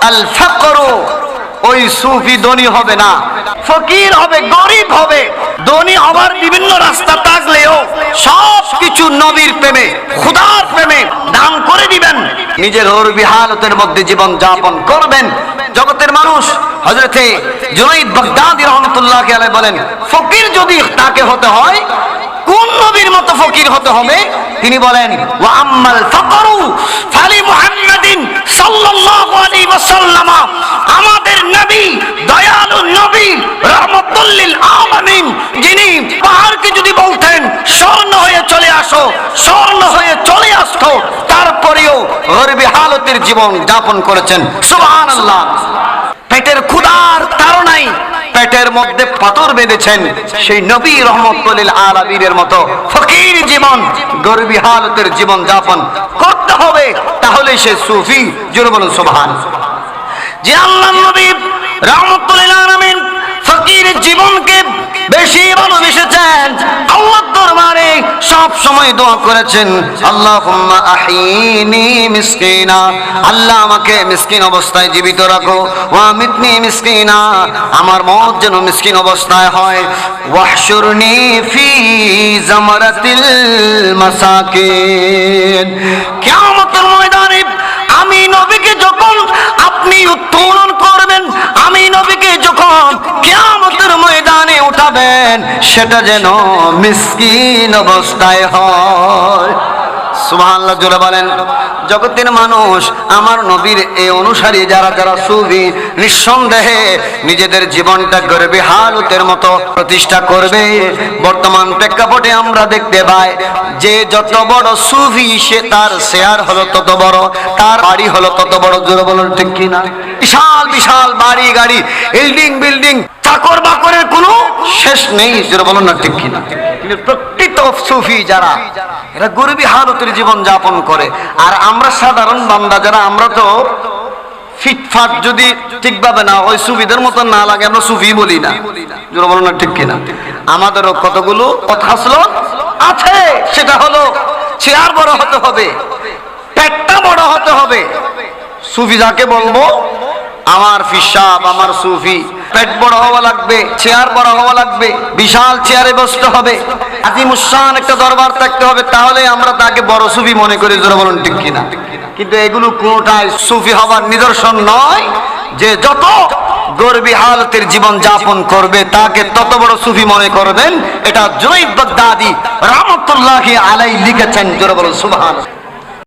আল ফাকরু, ওই সুফি ধনী হবে না, ফকির হবে, গরিব হবে। ধনী হবার বিভিন্ন রাস্তা থাকলেও সব কিছু নবীর প্রেমে, খোদার প্রেমে দান করে দিবেন, নিজের গরবি হালতের মধ্যে জীবন যাপন করবেন। জগতের মানুষ হযরতে জুনাইদ বাগদাদী রাহমাতুল্লাহ আলাইহি বলেন, ফকির যদি তাকে হতে হয় কোন নবীর মতো ফকির হতে হবে? তিনি বলেন, ওয়া আম্মাল ফাকরু ফালি মুহাম্মাদিন সাল্লাল্লাহু আলাইহি ওয়াসাল্লাম, আমাদের নবী, দয়ালু নবী, রাহমাতুল লিল আলামিন, যিনি পাহাড়কে যদি বলতেন স্বর্ণ হয়ে চলে আসো, স্বর্ণ হয়ে চলে আসতো, তারপরেও গরবি হালতের জীবন যাপন করেছেন। সুবহানাল্লাহ। পেটের ক্ষুধার তাড়নায় পেটের মধ্যে পাথর বেঁধেছেন, সেই নবী রহমতুল লিল আলামিনের মতো ফকির জীবন, গরবি হালতের জীবন যাপন করতে হবে, তাহলে সে সুফি। জোরে বলুন সুবহানাল্লাহ। যে আল্লাহর নবী রহমতুল লিল আলামিন ফকির জীবনকে বেশি ভালোবেসেছেন, আল্লাহর দরবারে সব সময় দোয়া করেছেন, আল্লাহুম্মা আহিনি মিসকিনা, আল্লাহ আমাকে মিসকিন অবস্থায় জীবিত রাখো, ওয়া আমিতনি মিসকিনা, আমার মওত যেন মিসকিন অবস্থায় হয়, ওয়াহশুরনি ফি জামারাতিল মাসাকিন, কিয়ামতের ময়দানে আমি নবীকে যখন আপনি উত্তোলন করবেন, আমি নবীকে যখন কিয়ামতের ময়দানে উঠাবেন, সেটা যেন মিসকিন অবস্থায় হয়। সুবহানাল্লাহ, জোরে বলেন। জগতের মানুষ আমার নবীর এই অনুসারী যারা যারা সুফি, নিঃসন্দেহে নিজেদের জীবনটা গরবি হালতের মতো প্রতিষ্ঠা করবে। বর্তমান প্রেক্ষাপটে আমরা দেখতে পাই যে যত বড় সুফি, সে তার শেয়ার হলো তত বড়, তার বাড়ি হলো তত বড়। জোরে বলুন ঠিক কিনা? বিশাল বিশাল বাড়ি গাড়ি, বিল্ডিং, চাকর বাকরের কোনো শেষ নেই। জোরে বলুন না ঠিক কিনা? কিন্তু প্রকৃত সুফি যারা, এরা গরবি হালতের জীবন যাপন করে। আর আমরা সাধারণ বান্দা যারা, আমরা তো ফিটফাট যদি ঠিকভাবে না ওই সুফিদের মতো না লাগে, আমরা সুফি বলি না। জোরে বলুন না ঠিক কিনা? আমাদেরও কতগুলো কথা আছে, সেটা হলো চেয়ার বড় হতে হবে, পেটটা বড় হতে হবে। সুফি যাকে বলবো, আমার ফিসাব, আমার সুফি, পেট বড় হওয়া লাগবে, চেয়ার বড় হওয়া লাগবে, বিশাল চেয়ারে বসতে হবে, আজিমুশান একটা দরবার থাকতে হবে, তাহলে আমরা তাকে বড় সুফি মনে করি। জোরে বলুন ঠিক কিনা? কিন্তু এগুলো কোনোটাই সুফি হবার নিদর্শন নয়। যে যত গরবি হালতের জীবন যাপন করবে, তাকে তত বড় সুফি মনে করবেন। এটা জুনাইদ বাগদাদী রাহমাতুল্লাহি আলাইহি লিখেছেন। জোরে বলুন সুবহানাল্লাহ।